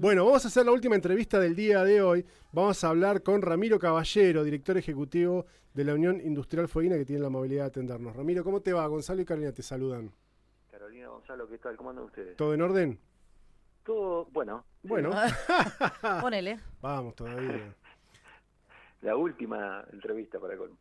Bueno, vamos a hacer la última entrevista del día de hoy. Vamos a hablar con Ramiro Caballero, director ejecutivo de la Unión Industrial Fueguina, que tiene la amabilidad de atendernos. Ramiro, ¿cómo te va? Gonzalo y Carolina te saludan. Carolina, Gonzalo, ¿qué tal? ¿Cómo andan ustedes? ¿Todo en orden? Todo, bueno, sí. Bueno, Ponele. vamos todavía. La última entrevista para colmo.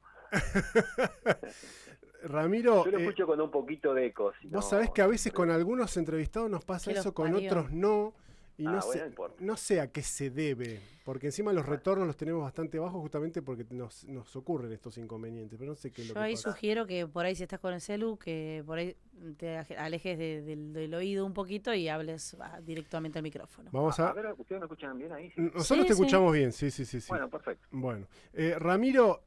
Ramiro, Yo lo escucho con un poquito de eco, si vos sabés no, que a veces siempre. con algunos entrevistados nos pasa Que los eso, con parió. otros no. Y no Ah, bueno, sé, no importa. no sé a qué se debe, porque encima los Bueno, retornos los tenemos bastante bajos justamente porque nos ocurren estos inconvenientes, pero no sé qué es lo Yo que ahí pasa. sugiero que por ahí si estás con el celu, que por ahí te alejes del oído un poquito y hables directamente al micrófono. Vamos a a... ver, ¿ustedes me escuchan bien ahí? Sí. Nosotros te Sí, sí. escuchamos bien, sí, sí, sí, sí. Bueno, perfecto. Bueno, Ramiro,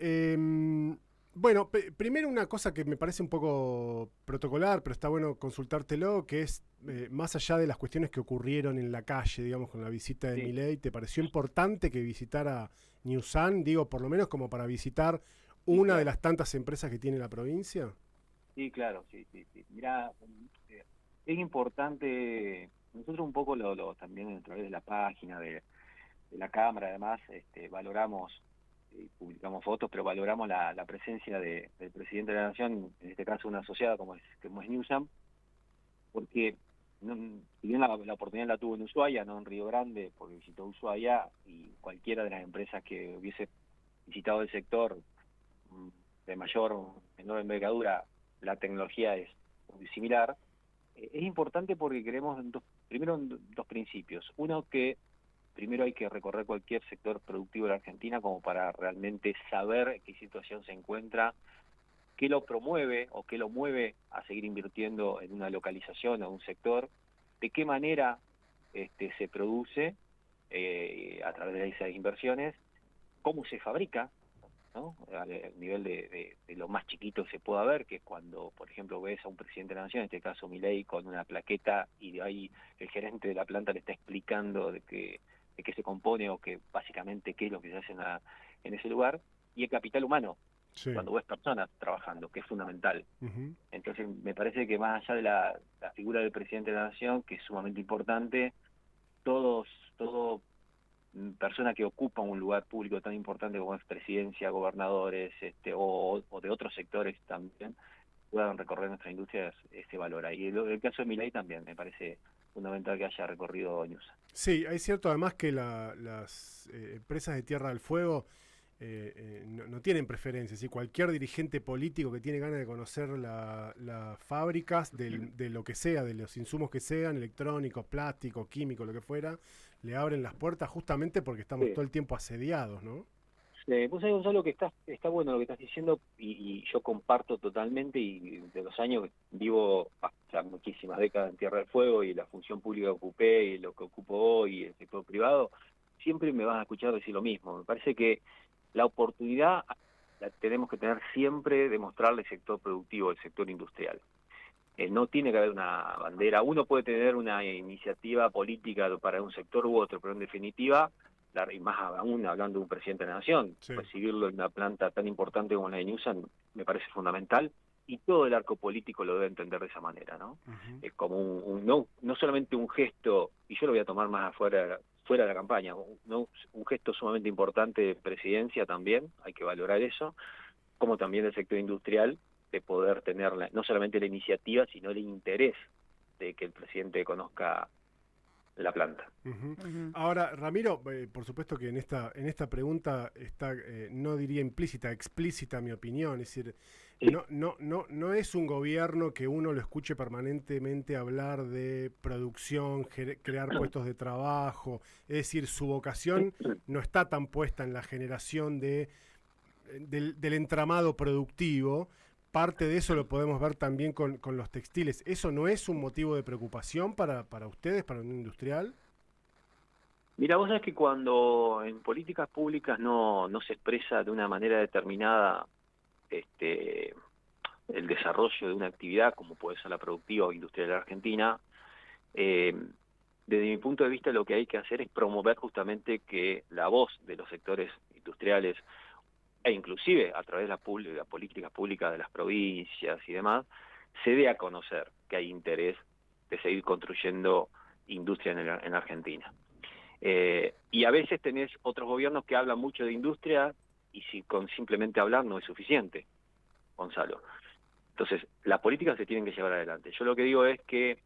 bueno, primero una cosa que me parece un poco protocolar, pero está bueno consultártelo, que es, más allá de las cuestiones que ocurrieron en la calle, digamos, con la visita de Sí, Milei, ¿te pareció importante que visitara Newsan? Digo, por lo menos como para visitar sí, una de claro. las tantas empresas que tiene la provincia. Sí, claro, sí, sí, sí. Mira, es importante, nosotros un poco también a través de la página de la Cámara, además, valoramos, publicamos fotos, pero valoramos la presencia del presidente de la Nación, en este caso una asociada como es Newsam, porque si bien la oportunidad la tuvo en Ushuaia, no en Río Grande, porque visitó Ushuaia, y cualquiera de las empresas que hubiese visitado el sector mm, de mayor o menor envergadura, la tecnología es muy similar. Es importante porque queremos, primero, en dos principios. Uno, que primero hay que recorrer cualquier sector productivo de la Argentina como para realmente saber en qué situación se encuentra, qué lo promueve o qué lo mueve a seguir invirtiendo en una localización o un sector, de qué manera se produce a través de esas inversiones, cómo se fabrica, ¿no? Al nivel de lo más chiquito que se pueda ver, que es cuando, por ejemplo, ves a un presidente de la nación, en este caso Milei, con una plaqueta y de ahí el gerente de la planta le está explicando de qué se compone o que básicamente qué es lo que se hace en ese lugar, y el capital humano, Sí. cuando ves personas trabajando, que es fundamental. Ujú. Entonces, me parece que más allá de la figura del presidente de la nación, que es sumamente importante, todo persona que ocupa un lugar público tan importante como es presidencia, gobernadores, o de otros sectores también, puedan recorrer nuestra industria, se valora. Y el caso de Milei también me parece fundamental que haya recorrido Ñusa. Sí, es cierto además que las empresas de Tierra del Fuego no tienen preferencias. ¿Sí? Cualquier dirigente político que tiene ganas de conocer las fábricas de lo que sea, de los insumos que sean, electrónicos, plásticos, químicos, lo que fuera, le abren las puertas justamente porque estamos Sí. todo el tiempo asediados, ¿no? Vos sabés, Gonzalo, que está bueno lo que estás diciendo y yo comparto totalmente, y de los años que vivo, ya muchísimas décadas en Tierra del Fuego, y la función pública que ocupé y lo que ocupo hoy, el sector privado, siempre me vas a escuchar decir lo mismo. Me parece que la oportunidad la tenemos que tener siempre de mostrarle al sector productivo, el sector industrial. No tiene que haber una bandera. Uno puede tener una iniciativa política para un sector u otro, pero en definitiva, y más aún hablando de un presidente de la nación, Sí. recibirlo en una planta tan importante como la de Newsom me parece fundamental, y todo el arco político lo debe entender de esa manera, ¿no? Ujú. Es como no solamente un gesto, y yo lo voy a tomar más fuera de la campaña, un gesto sumamente importante de presidencia también, hay que valorar eso, como también del sector industrial, de poder tener no solamente la iniciativa, sino el interés de que el presidente conozca la planta. Ujú. Ujú. Ahora, Ramiro, por supuesto que en esta pregunta está, no diría implícita, explícita mi opinión. Es decir, Sí, no es un gobierno que uno lo escuche permanentemente hablar de producción, crear puestos de trabajo. Es decir, su vocación no está tan puesta en la generación del entramado productivo. Parte de eso lo podemos ver también con los textiles. ¿Eso no es un motivo de preocupación para ustedes, para un industrial? mira, vos sabés que cuando en políticas públicas no se expresa de una manera determinada este, el desarrollo de una actividad, como puede ser la productiva o industrial de la Argentina, eh, desde mi punto de vista lo que hay que hacer es promover justamente que la voz de los sectores industriales, e inclusive a través de las políticas públicas de las provincias y demás, se dé a conocer que hay interés de seguir construyendo industria en Argentina. Y a veces tenés otros gobiernos que hablan mucho de industria y si con simplemente hablar no es suficiente, Gonzalo. Entonces, las políticas se tienen que llevar adelante. Yo lo que digo es que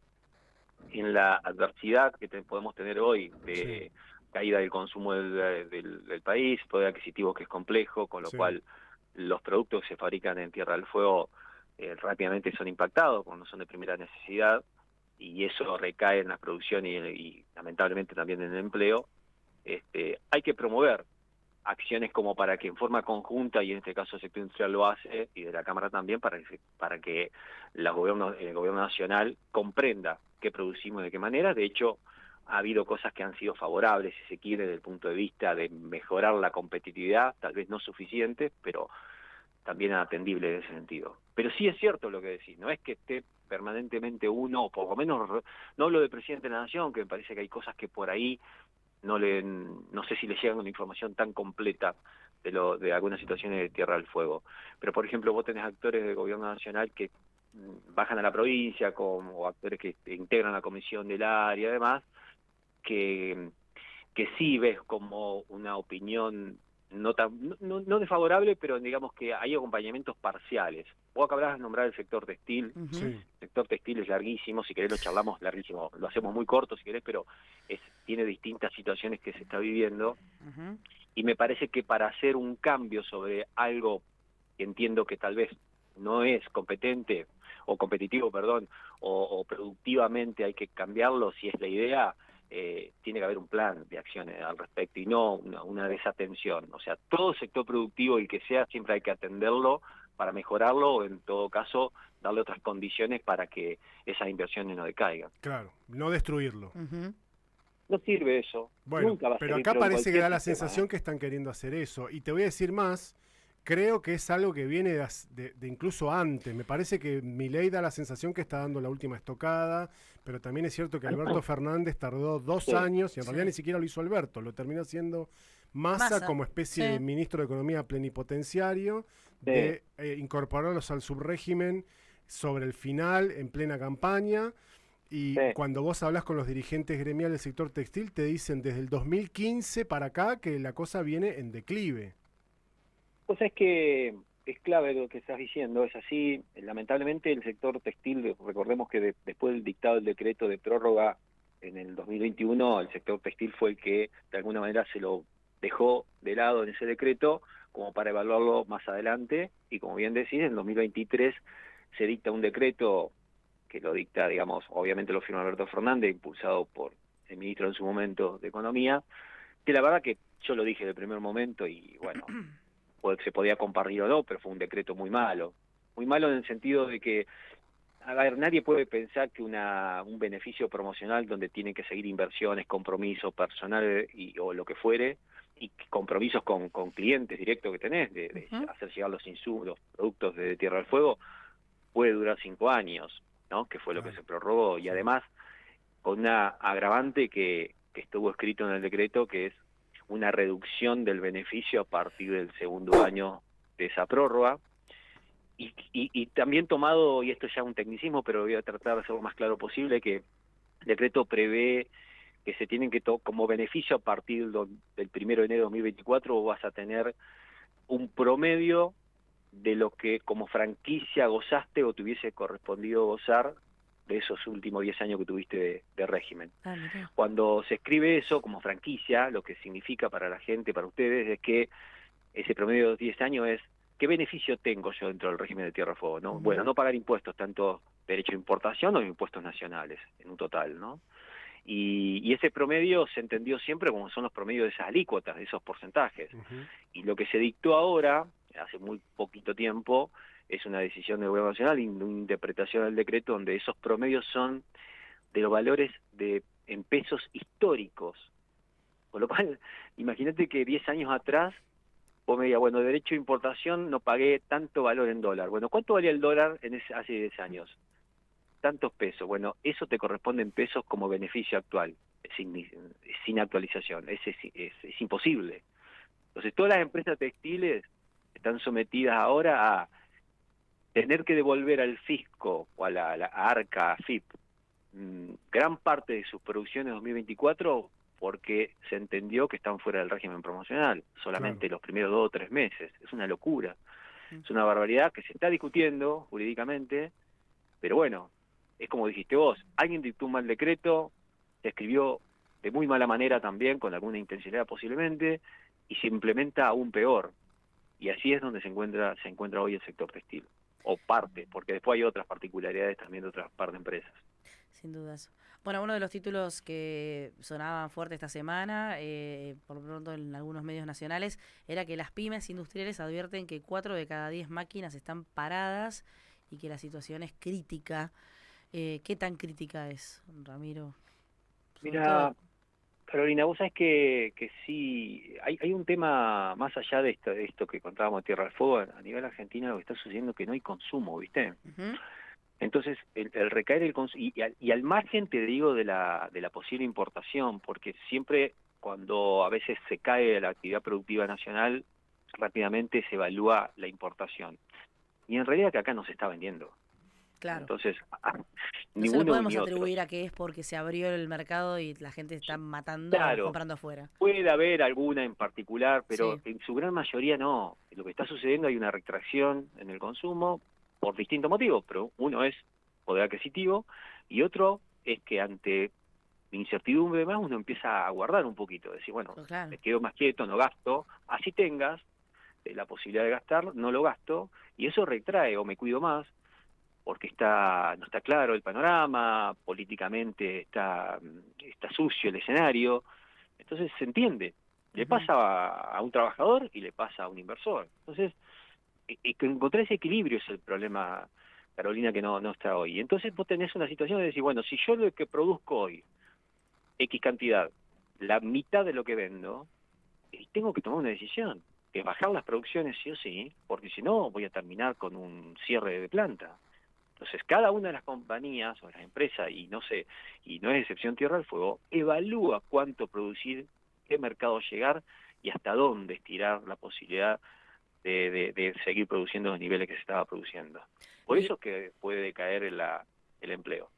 en la adversidad que podemos tener hoy de caída del consumo del país, poder adquisitivo que es complejo, con lo cual los productos que se fabrican en Tierra del Fuego rápidamente son impactados, cuando son de primera necesidad, y eso recae en la producción y lamentablemente también en el empleo. Hay que promover acciones como para que en forma conjunta, y en este caso el sector industrial lo hace, y de la Cámara también, para que el gobierno nacional comprenda qué producimos y de qué manera. De hecho, ha habido cosas que han sido favorables, si se quiere, desde el punto de vista de mejorar la competitividad, tal vez no suficiente, pero también atendible en ese sentido. Pero sí es cierto lo que decís, no es que esté permanentemente uno, o por lo menos, no hablo del presidente de la Nación, que me parece que hay cosas que por ahí no sé si le llegan una información tan completa de algunas situaciones de Tierra del Fuego. Pero, por ejemplo, vos tenés actores del gobierno nacional que bajan a la provincia, o actores que integran la comisión del área y demás, que sí ves como una opinión no desfavorable, pero digamos que hay acompañamientos parciales. Vos acabás de nombrar el sector textil. El sector textil es larguísimo, si querés lo charlamos larguísimo, lo hacemos muy corto si querés, pero tiene distintas situaciones que se está viviendo, y me parece que para hacer un cambio sobre algo que entiendo que tal vez no es competente, o competitivo, perdón, o productivamente hay que cambiarlo, si es la idea, tiene que haber un plan de acciones al respecto y no una desatención. O sea, todo sector productivo, el que sea, siempre hay que atenderlo para mejorarlo, o en todo caso darle otras condiciones para que esas inversiones no decaigan. Claro, no destruirlo. No sirve eso. Bueno, Nunca va a pero servir, acá parece que da la sistema, sensación que están queriendo hacer eso. Y te voy a decir más, creo que es algo que viene de incluso antes. Me parece que Milei da la sensación que está dando la última estocada, pero también es cierto que Alberto Fernández tardó 2 años, y en realidad ni siquiera lo hizo Alberto, lo terminó haciendo Massa como especie de ministro de Economía plenipotenciario, de incorporarlos al subrégimen sobre el final, en plena campaña. Y cuando vos hablas con los dirigentes gremiales del sector textil, te dicen desde el 2015 para acá que la cosa viene en declive. Pues es que es clave lo que estás diciendo, es así. Lamentablemente el sector textil, recordemos que después del dictado del decreto de prórroga en el 2021, el sector textil fue el que de alguna manera se lo dejó de lado en ese decreto como para evaluarlo más adelante, y como bien decís, en 2023 se dicta un decreto que lo dicta, digamos, obviamente lo firma Alberto Fernández, impulsado por el ministro en su momento de Economía, que la verdad que yo lo dije de primer momento y bueno, se podía compartir o no, pero fue un decreto muy malo en el sentido de que, a ver, nadie puede pensar que un beneficio promocional donde tienen que seguir inversiones, compromisos, personal o lo que fuere, y compromisos con clientes directos que tenés, de hacer llegar los insumos, los productos de Tierra del Fuego, puede durar 5 años, ¿no? Que fue lo que se prorrogó, y además con una agravante que estuvo escrito en el decreto, que es una reducción del beneficio a partir del segundo año de esa prórroga, y también tomado, y esto ya es un tecnicismo, pero voy a tratar de hacerlo lo más claro posible, que el decreto prevé que se tienen que como beneficio a partir del 1 de enero de 2024 vas a tener un promedio de lo que como franquicia gozaste o te hubiese correspondido gozar de esos últimos 10 años que tuviste de régimen. Cuando se escribe eso como franquicia, lo que significa para la gente, para ustedes, es que ese promedio de 10 años es ¿qué beneficio tengo yo dentro del régimen de Tierra del Fuego? ¿No? Bueno, no pagar impuestos, tanto derecho de importación o impuestos nacionales, en un total, ¿no? Y ese promedio se entendió siempre como son los promedios de esas alícuotas, de esos porcentajes. Y lo que se dictó ahora, hace muy poquito tiempo, es una decisión del Gobierno Nacional y una interpretación del decreto donde esos promedios son de los valores en pesos históricos. Con lo cual, imagínate que 10 años atrás, vos me digas, bueno, derecho de importación no pagué tanto valor en dólar. Bueno, ¿cuánto valía el dólar hace 10 años? Tantos pesos. Bueno, eso te corresponde en pesos como beneficio actual, sin actualización. Es imposible. Entonces, todas las empresas textiles están sometidas ahora a tener que devolver al fisco o a la ARCA, AFIP, gran parte de sus producciones 2024 porque se entendió que están fuera del régimen promocional, solamente los primeros 2 o 3 meses. Es una locura, es una barbaridad que se está discutiendo jurídicamente, pero bueno, es como dijiste vos, alguien dictó un mal decreto, se escribió de muy mala manera también, con alguna intencionalidad posiblemente, y se implementa aún peor. Y así es donde se encuentra hoy el sector textil, o parte, porque después hay otras particularidades también de otras par de empresas. Sin dudas. Bueno, uno de los títulos que sonaban fuerte esta semana, por pronto en algunos medios nacionales, era que las pymes industriales advierten que 4 de cada 10 máquinas están paradas y que la situación es crítica. ¿Qué tan crítica es, Ramiro? Sobre Mira, todo, Carolina, vos sabés que sí, hay un tema más allá de esto que contábamos de Tierra del Fuego. A nivel argentino lo que está sucediendo es que no hay consumo, ¿viste? ujú, Entonces, el recaer el consumo, y al margen te digo de la posible importación, porque siempre cuando a veces se cae la actividad productiva nacional, rápidamente se evalúa la importación. Y en realidad que acá no se está vendiendo. claro. Entonces, No se lo ninguno podemos ni otros. atribuir a que es porque se abrió el mercado y la gente está matando, Claro, comprando afuera. puede haber alguna en particular, pero Sí. en su gran mayoría no. Lo que está sucediendo, hay una retracción en el consumo por distintos motivos, pero uno es poder adquisitivo y otro es que ante la incertidumbre más uno empieza a guardar un poquito, decir, bueno, Pues claro. me quedo más quieto, no gasto, así tengas la posibilidad de gastar, no lo gasto, y eso retrae o me cuido más porque no está claro el panorama, políticamente está sucio el escenario. Entonces se entiende, le Ujú. pasa a un trabajador y le pasa a un inversor. Entonces, que encontrar ese equilibrio es el problema, Carolina, que no está hoy. Entonces vos tenés una situación de decir, bueno, si yo lo que produzco hoy, X cantidad, la mitad de lo que vendo, tengo que tomar una decisión, que es bajar las producciones sí o sí, porque si no voy a terminar con un cierre de planta. Entonces, cada una de las compañías o las empresas, y no sé, y no es excepción Tierra del Fuego, evalúa cuánto producir, qué mercado llegar y hasta dónde estirar la posibilidad de seguir produciendo los niveles que se estaba produciendo. Por Y eso es que puede decaer el empleo.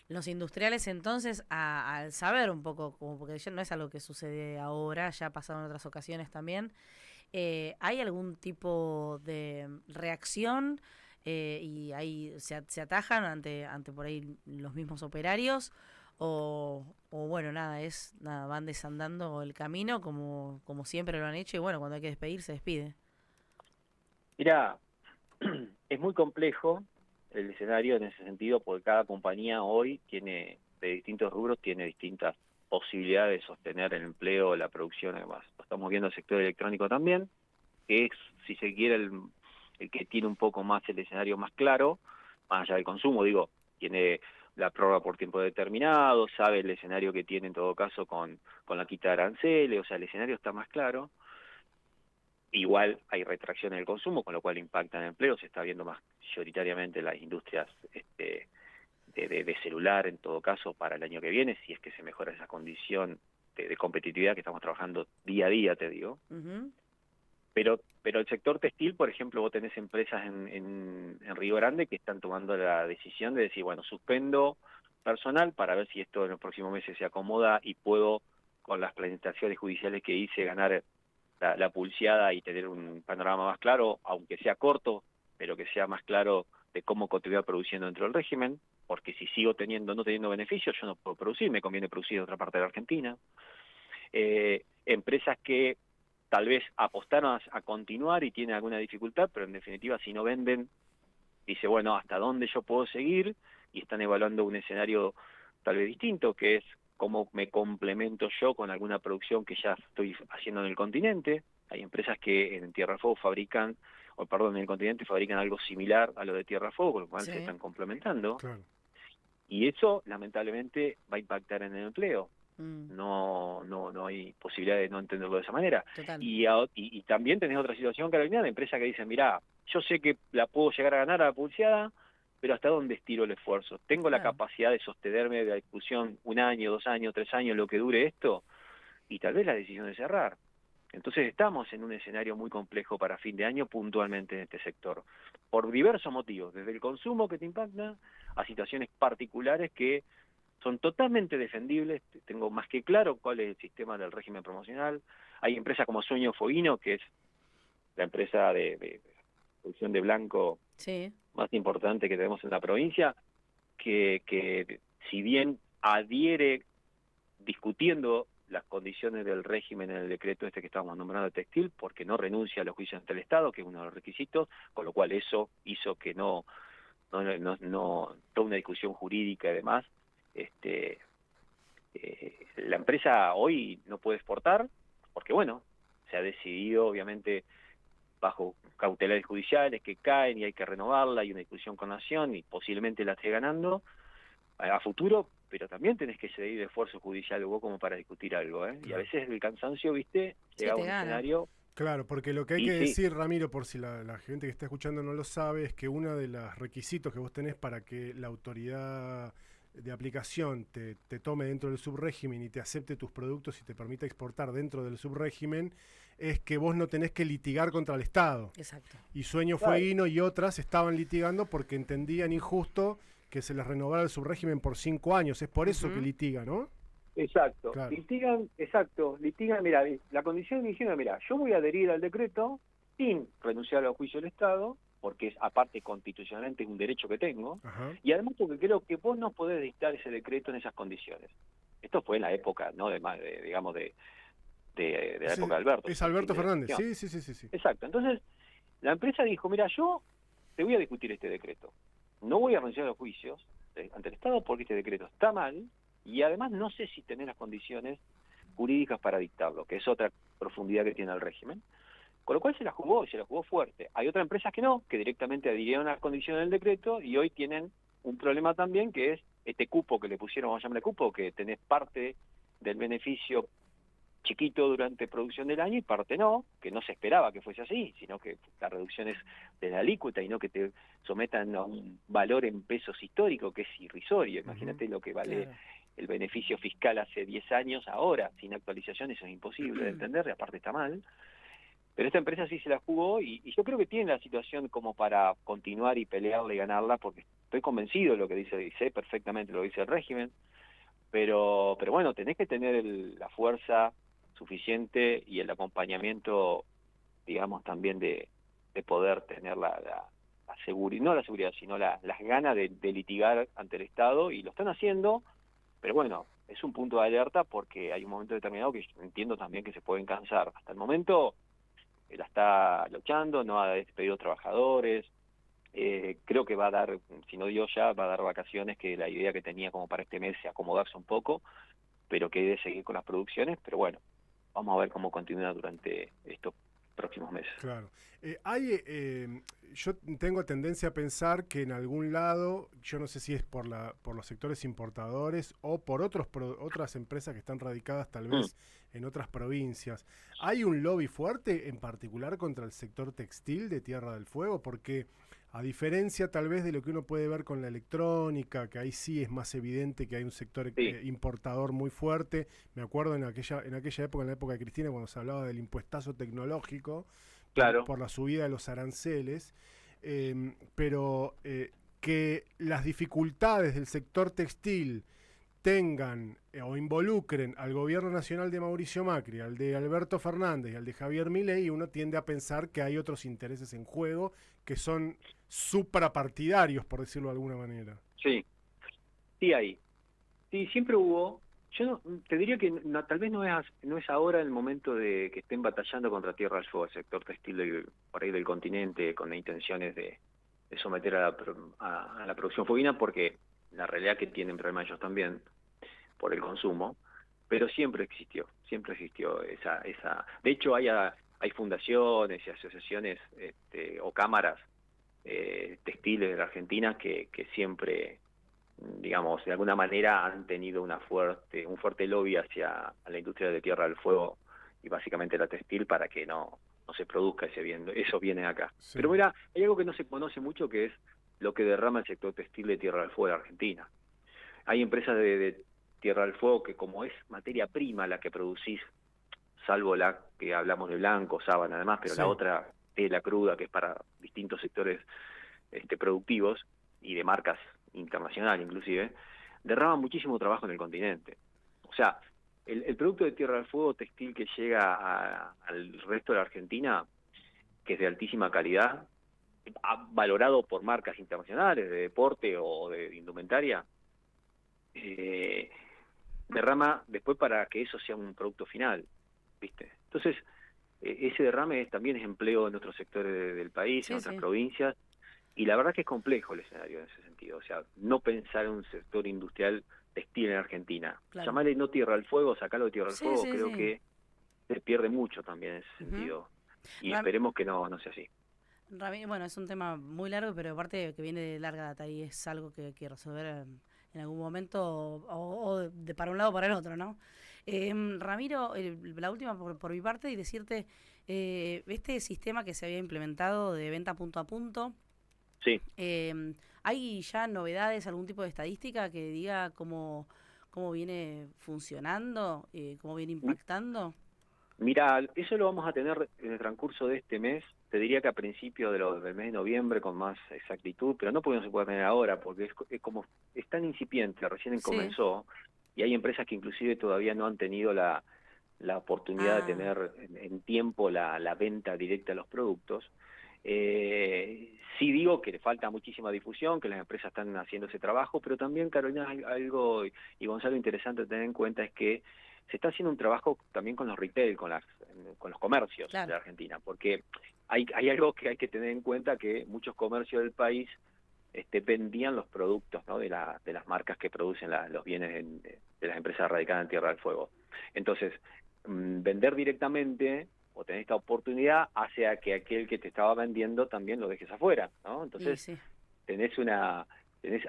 los industriales entonces, al saber un poco, como porque ya no es algo que sucede ahora, ya ha pasado en otras ocasiones también, ¿hay algún tipo de reacción y ahí se atajan ante por ahí los mismos operarios? O bueno, nada, van desandando el camino como siempre lo han hecho y bueno, cuando hay que despedir se despide. Mira, es muy complejo el escenario en ese sentido, porque cada compañía hoy tiene, de distintos rubros, tiene distintas posibilidades de sostener el empleo, la producción, además. Lo estamos viendo en el sector electrónico también, que es, si se quiere, el que tiene un poco más el escenario más claro, más allá del consumo, digo, tiene la prórroga por tiempo determinado, sabe el escenario que tiene en todo caso con la quita de aranceles, o sea, el escenario está más claro. Igual hay retracción en el consumo, con lo cual impacta en el empleo, se está viendo mayoritariamente en las industrias de celular, en todo caso, para el año que viene, si es que se mejora esa condición de competitividad que estamos trabajando día a día, te digo. Ujú, Pero el sector textil, por ejemplo, vos tenés empresas en Río Grande que están tomando la decisión de decir, bueno, suspendo personal para ver si esto en los próximos meses se acomoda y puedo, con las planificaciones judiciales que hice, ganar la pulseada y tener un panorama más claro, aunque sea corto, pero que sea más claro de cómo continuar produciendo dentro del régimen, porque si sigo no teniendo beneficios, yo no puedo producir, me conviene producir en otra parte de la Argentina. Empresas que tal vez apostaron a continuar y tienen alguna dificultad, pero en definitiva si no venden, dice, bueno, ¿hasta dónde yo puedo seguir? Y están evaluando un escenario tal vez distinto, que es cómo me complemento yo con alguna producción que ya estoy haciendo en el continente. Hay empresas que en Tierra del Fuego fabrican, o perdón, en el continente fabrican algo similar a lo de Tierra del Fuego, con lo cual se sí. están complementando. Claro. Y eso, lamentablemente, va a impactar en el empleo. Mm, No hay posibilidad de no entenderlo de esa manera. total. Y también tenés otra situación, Carolina, de empresas que dicen, mirá, yo sé que la puedo llegar a ganar a la pulseada, pero ¿hasta dónde estiro el esfuerzo? ¿Tengo la Claro. capacidad de sostenerme de la discusión 1 año, 2 años, 3 años, lo que dure esto? Y tal vez la decisión de cerrar. Entonces estamos en un escenario muy complejo para fin de año puntualmente en este sector, por diversos motivos, desde el consumo que te impacta a situaciones particulares que son totalmente defendibles, tengo más que claro cuál es el sistema del régimen promocional. Hay empresas como Sueño Foguino, que es la empresa de producción de blanco Sí. más importante que tenemos en la provincia, que si bien adhiere discutiendo las condiciones del régimen en el decreto este que estábamos nombrando de textil, porque no renuncia a los juicios ante el Estado, que es uno de los requisitos, con lo cual eso hizo que no toda una discusión jurídica y demás. La empresa hoy no puede exportar, porque bueno, se ha decidido obviamente bajo cautelares judiciales que caen y hay que renovarla, hay una discusión con Nación y posiblemente la esté ganando a futuro, pero también tenés que seguir esfuerzo judicial vos como para discutir algo, ¿eh? Claro. Y a veces el cansancio, viste, Sí, llega a te un gana. escenario. Claro, porque lo que hay Y que sí, decir, Ramiro, por si la gente que está escuchando no lo sabe, es que uno de los requisitos que vos tenés para que la autoridad de aplicación te tome dentro del subrégimen y te acepte tus productos y te permita exportar dentro del subrégimen es que vos no tenés que litigar contra el Estado. Exacto. Y Sueño claro, Fueguino y otras estaban litigando porque entendían injusto que se les renovara el subrégimen por 5 años. Es por eso que litigan, ¿no? exacto. Claro. Litigan, mira, la condición diciendo, mira, yo voy a adherir al decreto sin renunciar al juicio del Estado, porque es aparte constitucionalmente es un derecho que tengo, Ajá. y además porque creo que vos no podés dictar ese decreto en esas condiciones. Esto fue en la época, ¿no? Digamos, de la época de Alberto. Es Alberto fin de la Fernández, gestión. sí. Exacto. Entonces, la empresa dijo, mira, yo te voy a discutir este decreto. No voy a renunciar a los juicios ante el Estado porque este decreto está mal y además no sé si tenés las condiciones jurídicas para dictarlo, que es otra profundidad que tiene el régimen. Con lo cual se la jugó y se la jugó fuerte. Hay otras empresas que no, que directamente adhirieron a las condiciones del decreto y hoy tienen un problema también que es este cupo que le pusieron, vamos a llamarle cupo, que tenés parte del beneficio chiquito durante producción del año y parte no, que no se esperaba que fuese así, sino que la reducción es de la alícuota y no que te sometan a un valor en pesos histórico que es irrisorio. Imagínate lo que vale Claro. el beneficio fiscal hace 10 años, ahora sin actualización eso es imposible de entender, y aparte está mal. Pero esta empresa sí se la jugó y yo creo que tiene la situación como para continuar y pelearla y ganarla, porque estoy convencido de lo que dice perfectamente lo que dice el régimen, pero bueno, tenés que tener la fuerza suficiente y el acompañamiento, digamos, también de poder tener la seguridad, no la seguridad, sino las ganas de litigar ante el Estado, y lo están haciendo, pero bueno, es un punto de alerta porque hay un momento determinado que entiendo también que se pueden cansar. Hasta el momento la está luchando, no ha despedido trabajadores, creo que va a dar, si no dio ya, va a dar vacaciones, que la idea que tenía como para este mes es acomodarse un poco, pero que debe seguir con las producciones, pero bueno, vamos a ver cómo continúa durante estos próximos meses. Claro. Yo tengo tendencia a pensar que en algún lado, yo no sé si es por los sectores importadores o por otras empresas que están radicadas tal vez en otras provincias, hay un lobby fuerte en particular contra el sector textil de Tierra del Fuego, porque a diferencia tal vez de lo que uno puede ver con la electrónica, que ahí sí es más evidente que hay un sector importador muy fuerte. Me acuerdo en aquella época, en la época de Cristina, cuando se hablaba del impuestazo tecnológico, Claro. por la subida de los aranceles, pero que las dificultades del sector textil tengan o involucren al gobierno nacional de Mauricio Macri, al de Alberto Fernández y al de Javier Milei, uno tiende a pensar que hay otros intereses en juego que son suprapartidarios, por decirlo de alguna manera. Sí, sí hay. Sí, siempre hubo. Yo te diría que tal vez no es ahora el momento de que estén batallando contra Tierra del Fuego, el sector textil por ahí del continente, con intenciones de someter a la producción fueguina, porque la realidad que tienen problemas ellos también por el consumo, pero siempre existió esa. De hecho, hay fundaciones y asociaciones o cámaras textiles de la Argentina que siempre, digamos, de alguna manera han tenido un fuerte lobby hacia la industria de Tierra del Fuego y básicamente la textil para que no se produzca eso viene acá. Sí. Pero mira, hay algo que no se conoce mucho, que es lo que derrama el sector textil de Tierra del Fuego de Argentina. Hay empresas de Tierra del Fuego que, como es materia prima la que producís, salvo la que hablamos de blanco, sábana además, pero Sí. la otra tela cruda que es para distintos sectores productivos y de marcas internacionales inclusive, derrama muchísimo trabajo en el continente. O sea, el producto de Tierra del Fuego textil que llega al resto de la Argentina, que es de altísima calidad, valorado por marcas internacionales de deporte o de indumentaria, derrama después para que eso sea un producto final, ¿viste? Entonces, ese derrame también es empleo en otros sectores del país, en otras provincias, y la verdad que es complejo el escenario en ese sentido. O sea, no pensar en un sector industrial textil en Argentina. Llamarle no Tierra del Fuego, sacarlo de Tierra del Fuego, creo que se pierde mucho también en ese sentido. Y esperemos que no sea así. Bueno, es un tema muy largo, pero aparte que viene de larga data y es algo que hay que resolver en algún momento o de para un lado o para el otro, ¿no? Ramiro, la última por mi parte y decirte, este sistema que se había implementado de venta punto a punto, sí. ¿Hay ya novedades, algún tipo de estadística que diga cómo viene funcionando, cómo viene impactando? Mira, eso lo vamos a tener en el transcurso de este mes. Te diría que a principios del mes de noviembre con más exactitud, pero no porque no se pueda tener ahora, porque es como es tan incipiente, recién comenzó, y hay empresas que inclusive todavía no han tenido la oportunidad de tener en tiempo la venta directa de los productos. Sí digo que le falta muchísima difusión, que las empresas están haciendo ese trabajo, pero también, Carolina, hay algo, y Gonzalo, interesante tener en cuenta es que se está haciendo un trabajo también con los retail, con los comercios de Argentina, porque hay algo que hay que tener en cuenta, que muchos comercios del país vendían los productos, ¿no?, de las marcas que producen los bienes de las empresas radicadas en Tierra del Fuego. Entonces, vender directamente o tener esta oportunidad hace a que aquel que te estaba vendiendo también lo dejes afuera, ¿no? Entonces,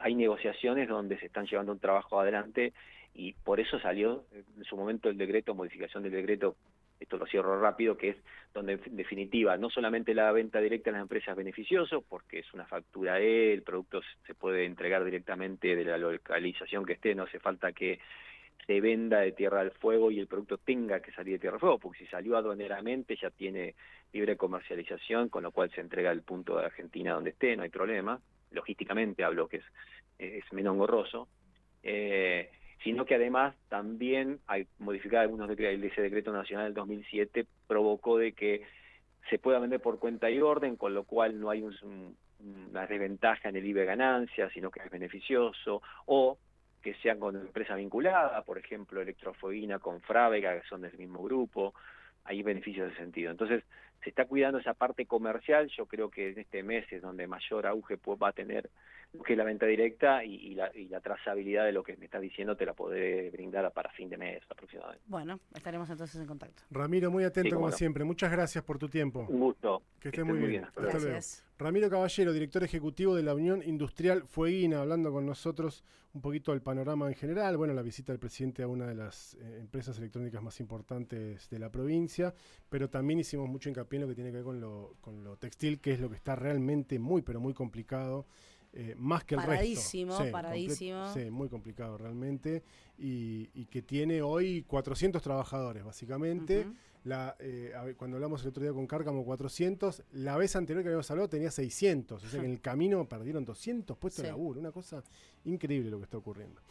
hay negociaciones donde se están llevando un trabajo adelante, y por eso salió en su momento el decreto, modificación del decreto, esto lo cierro rápido, que es donde en definitiva no solamente la venta directa a las empresas es beneficioso, porque es una factura el producto se puede entregar directamente de la localización que esté, no hace falta que se venda de Tierra del Fuego y el producto tenga que salir de Tierra del Fuego, porque si salió aduaneramente ya tiene libre comercialización, con lo cual se entrega al punto de Argentina donde esté, no hay problema. Logísticamente hablo que es menos engorroso. Sino que además también hay modificar algunos decretos. Ese decreto nacional del 2007 provocó de que se pueda vender por cuenta y orden, con lo cual no hay una desventaja en el IVA de ganancias, sino que es beneficioso, o que sean con empresas vinculadas, por ejemplo, Electrofoguina con Frávega, que son del mismo grupo. Hay beneficios de ese sentido. Entonces, se está cuidando esa parte comercial. Yo creo que en este mes es donde mayor auge va a tener lo que es la venta directa, y la trazabilidad de lo que me estás diciendo te la podré brindar para fin de mes aproximadamente. Bueno, estaremos entonces en contacto. Ramiro, muy atento como siempre. Muchas gracias por tu tiempo. Un gusto. Que estés muy bien. Hasta luego. Ramiro Caballero, director ejecutivo de la Unión Industrial Fueguina, hablando con nosotros un poquito del panorama en general. Bueno, la visita del presidente a una de las empresas electrónicas más importantes de la provincia, pero también hicimos mucho hincapié en lo que tiene que ver con lo textil, que es lo que está realmente muy, pero muy complicado. Más que el resto. Paradísimo. Sí, muy complicado realmente, y que tiene hoy 400 trabajadores básicamente. Cuando hablamos el otro día con Cárcamo, 400, la vez anterior que habíamos hablado tenía 600, o sea que en el camino perdieron 200 puestos de laburo, una cosa increíble lo que está ocurriendo.